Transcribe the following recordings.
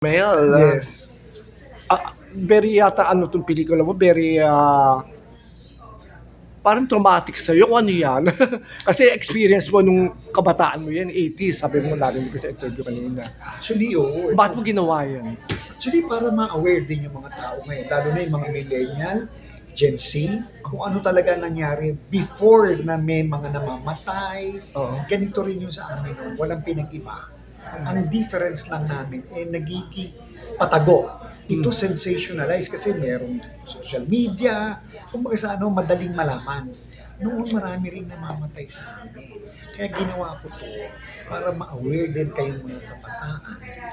Mel, Yes. very yata ano 'tong pelikula mo, very, parang traumatic sa'yo kung ano 'yan? Kasi experience mo nung kabataan mo 'yan, 80s sabi mo narinig ko sa interview kanina. Actually, oo. Bakit mo ginawa 'yan? Actually, para ma-aware din yung mga tao ngayon, lalo na yung mga millennial, Gen Z, kung ano talaga nangyari before na may mga namamatay. Oo. Ganito rin yung sa amin, no? Walang pinag-iba. Ang difference lang namin, nagiging patago. Ito sensationalize kasi merong social media, kumbaga sa ano, madaling malaman. Noon marami rin namamatay sa amin. Kaya ginawa ko to para ma-aware din kayong mga kabataan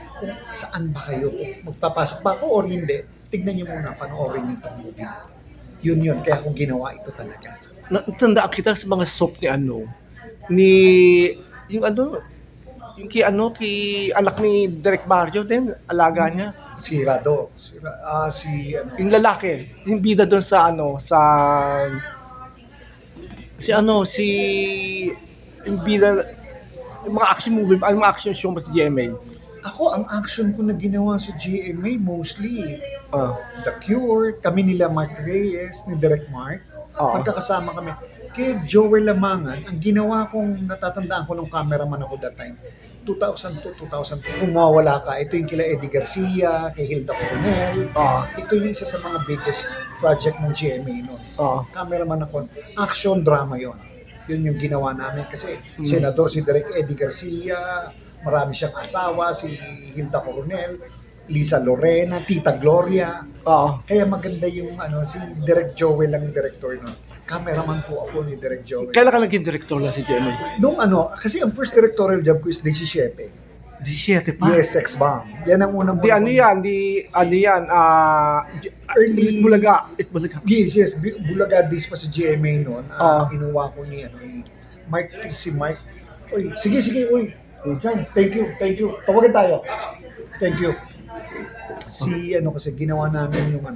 kung saan ba kayo, kung magpapasok ba ako or hindi. Tignan niyo muna, panoorin niyo itong movie. Yun. Kaya kung ginawa ito talaga. Natandaan kita sa mga soap ni ano, ni yung ano, yung kay anak ni Direk Mario din, alaga niya. Si Rado. Si ano. Yung lalaki, yung bida doon sa ano, si yung bida, yung mga action movie, yung mga action show mo sa GMA. Ako, ang action ko na ginawa sa GMA mostly Ah, The Cure, kami nila Mark Reyes, ni Direk Mark. Oo. Magkakasama kami. Kay Joel Lamangan, ang ginawa kong natatandaan ko nung cameraman ako that time, 2002, kung mawawala ka, ito yung kila Eddie Garcia, kay Hilda Coronel. Ito yung isa sa mga biggest project ng GMA noon. Cameraman ako, action drama yon. Yun yung ginawa namin kasi senador si Direk Eddie Garcia, marami siyang asawa, si Hilda Coronel, Lisa Lorena, Tita Gloria. Kaya maganda yung ano, si Direk Joel lang yung director nun. Cameraman po ako ni Direk Joel. Kailan ka naging director na si GMA? Nung ano, kasi ang first directorial job ko is 17. 17 pa? Yes, X-Bomb. Yan ang unang... Di ano yan, Early- Itbulaga. Yes. Bulaga days pa sa GMA noon. Inuwa ko ni si Mike. Uy, sige, uy. Diyan, thank you. Tawagin tayo. Thank you. Kasi ginawa namin yung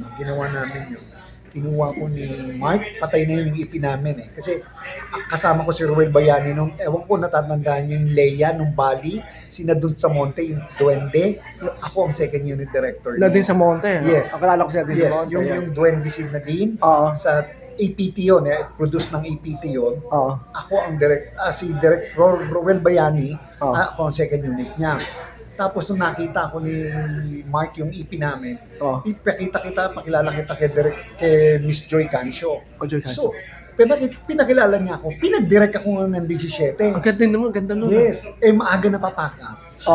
kinuha ko ni Mark, patay na yung IP namin eh. Kasi kasama ko si Ruel Bayani nung, ewan ko natatandaan yung Leia nung Bali, sina dun sa Monte, yung Duende. Ako ang second unit director. Nadine sa Monte. Yes. Akala ko siya din Yes, sa Monte. yung Duende si Nadine, sa APT yun, produce ng APT yun. Ako ang si Direct Ruel Bayani, ako ang second unit niya. Tapos nung nakita ko ni Mark yung EP namin, pakilala kita kay Miss Joy Cancio. So, pinakilala niya ako. Pinag-direct ako ng 17. Ang ganda naman, ganda nun. Yes. Maaga na papack.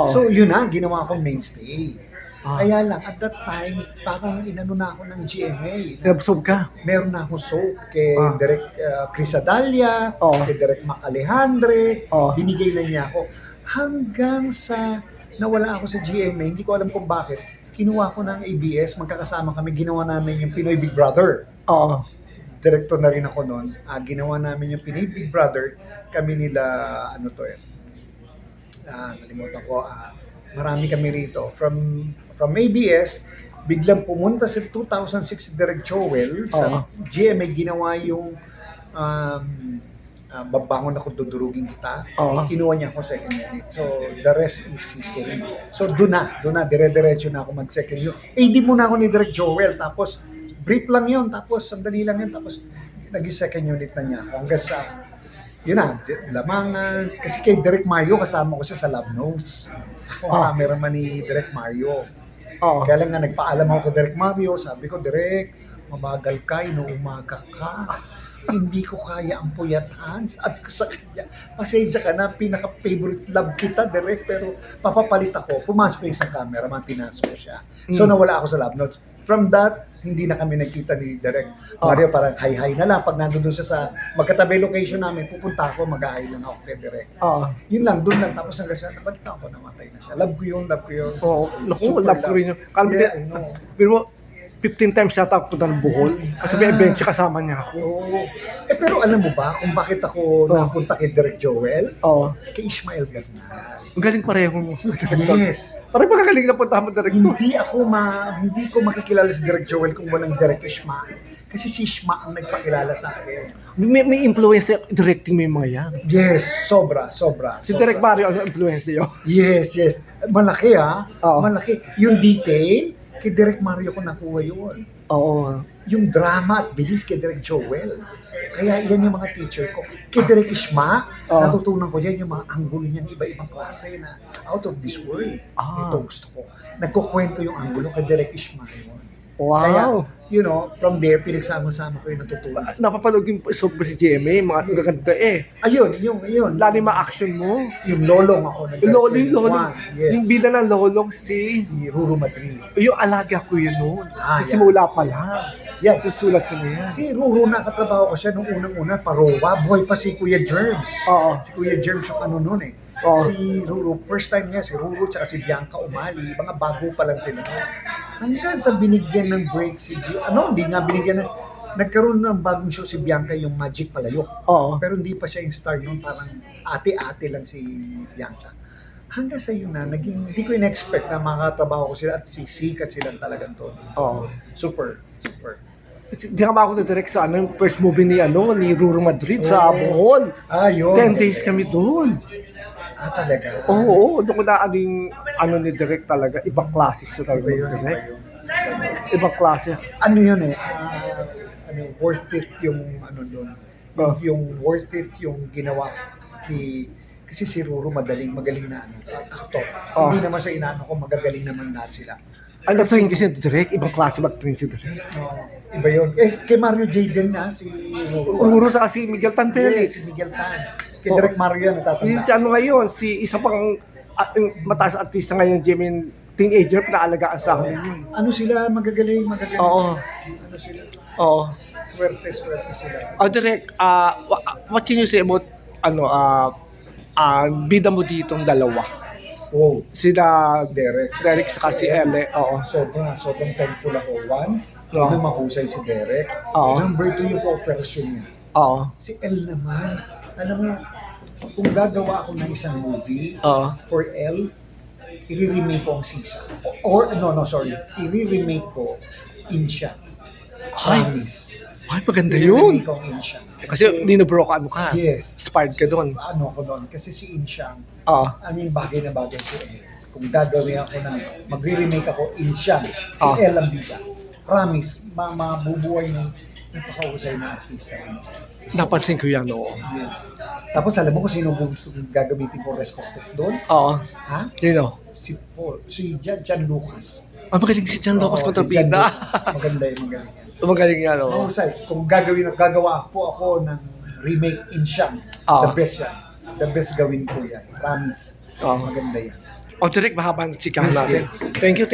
So, yun na, ginawa kong mainstay. Kaya lang, at that time, parang inano na ako ng GMA. Nabsob ka? Meron na ako soap kay Direk Chris Adalia, kay Direk Mac Alejandre, binigay na niya ako. Hanggang sa nawala ako sa GMA, hindi ko alam kung bakit, kinuha ko ng ABS, magkakasama kami, ginawa namin yung Pinoy Big Brother. Director na rin ako noon. Ginawa namin yung Pinoy Big Brother, kami nila, nalimutan ko, marami kami rito. From ABS, biglang pumunta sa 2006 Direct Joel sa GMA, ginawa yung babangon ako, dudurugin kita. Kinuha niya ako second unit. So, the rest is history. So, doon na, dire-diretso na ako mag-second unit. Di muna ako ni Direct Joel, tapos brief lang yun, tapos sandali lang yun, tapos naging second unit na niya. Hanggang sa, yun na, Lamangan. Kasi kay Direct Mario, kasama ko siya sa Love Notes. Ako ang cameraman ni Direct Mario. Kaya lang nga, nagpaalam ako kay Direct Mario, sabi ko, Direct, mabagal ka, inuumaga ka. Hindi ko kaya ang puyatan. Sabi ko sa kanya, pasensya ka na, pinaka-favorite love kita, Direk, pero papapalit ako. Pumasok yung isang cameraman, pinasok siya. So, nawala ako sa love notes. From that, hindi na kami nagkita ni Direk Mario, parang hi-hi na lang. Pag nandun sa magkatabi location namin, pupunta ako, mag-hi lang ako kay Direk. Yun lang, doon lang. Tapos hanggang sa, nabalita ako, namatay na siya. Love ko yun. Naku, love ko rin yun. Yeah, I know. Pero 15 times yata ako punta ng Bohol. Kasi may event siya, kasama niya ako. Oo. Pero alam mo ba kung bakit ako napunta kay Direk Joel? Oo. Kay Ishmael Bernal. Ang galing pareho mo. Yes. Parang magagaling na punta mo direct to. Hindi ko makikilala si Direk Joel kung walang Direk Ishma. Kasi si Ishma ang nagpakilala sa akin. May influence sa directing mo yung mga yan. Yes, sobra. Si Direk Mario, ano influence niyo? Yes. Malaki Oo. Malaki. Yung detail, kay Direk Mario ko nakuha yun. Oo. Yung drama at bilis kay Direk Joel. Kaya yan yung mga teacher ko. Kay Direk Ishma, natutunan ko yan yung mga anggulo niyan, iba-ibang klase na out of this world. Ito gusto ko. Nagkukwento yung anggulo kay Direk Ishma yun. Wow. Kaya, from there, pinagsama-sama ko yung natutunan. Napapanood yung sobrang si GMA, mga gaganda eh. Ayun, yun. Lalo yung mga action mo. Yung lolong ako. Yung lolong. Yes. Yung bida ng lolong si Ruru Madrid. yung alaga ko yun noon. Yan. Simula pa lang. Yan. Susulat ko na yan. Si Ruru, nakatrabaho ko siya nung unang-una, parowa. Buhay pa si Kuya Germs. Oo. Si Kuya Germs yung ano nun eh. Oo. Si Ruru, first time niya, si Ruru tsaka si Bianca Umali, mga bago pa lang sila. Hanggang sa binigyan ng break si hindi nga binigyan ng, nagkaroon ng bagong show si Bianca, yung Magic Palayok. Oo. Pero hindi pa siya yung star noon, parang ate-ate lang si Bianca. Hanggang sa yun na, hindi ko in-expect na makatrabaho ko sila at sisikat silang talagang to. Oo. Super. Di ka ako na-direct sa yung first movie ni Ruru Madrid sa Bohol. Yun. 10 days kami doon. Talaga. Oo, doon ko na ni direct talaga. Ibang klase siya talaga direct. Ibang klase. Ano yun eh, worth it yung doon. Yung worth it yung ginawa kasi si Ruru magaling na actor. Hindi naman siya inaano ko, magagaling naman lahat sila. Ang nag-train kasi direct, ibang klase mag-train si direct. Iba yun. Kay Mario Jaden na, si Ruru sa si Miguel Tan Felix. Yes, si Miguel Tan. Kay Direk Mario natatanda. Si ngayon, si isa pang mataas artista ngayon, Jimin, teenager, pinaalagaan sa akin yun. Ano sila, magagaling. Oo. Ano sila? Oo. Swerte sila. Direct, what can you say about, bida mo ditong dalawa? Wow. Sila Derek saka si Elle. Oo. Sobrang thankful ako. One, na mahusay si Derek. Number 2, yung cooperation niya. Oo. Si Elle naman, alam mo, kung gagawa ako ng isang movie for Elle, i-remake ko ang Sisa. I-remake ko Insha. Promise. Ay, maganda yun. I-remake ko ang Insha. Kasi Nino Broca, ka? Yes. Inspired ka doon. Ko doon. Kasi si Insha, yung bagay na bagay ko kung gagawin ako magre-remake ako Insha, si Elle ang bida. Promise, mabubuhay ng napakahusay na artista. Napansin ko yan, oo. Yes. Tapos alam mo kung sino gusto kong gagamitin ko Res Cortez doon? Oo. Ha? Sino? Si Jan Lucas. Magaling si Jan Lucas kontrabida. Maganda yan. Magaling yan, oo. Mahusay. Kung gagawa po ako ng remake in Siyang, the best yan. The best gawin ko yan. Promise. Maganda yan. Direct, mahaba ang chikahan natin. Thank you.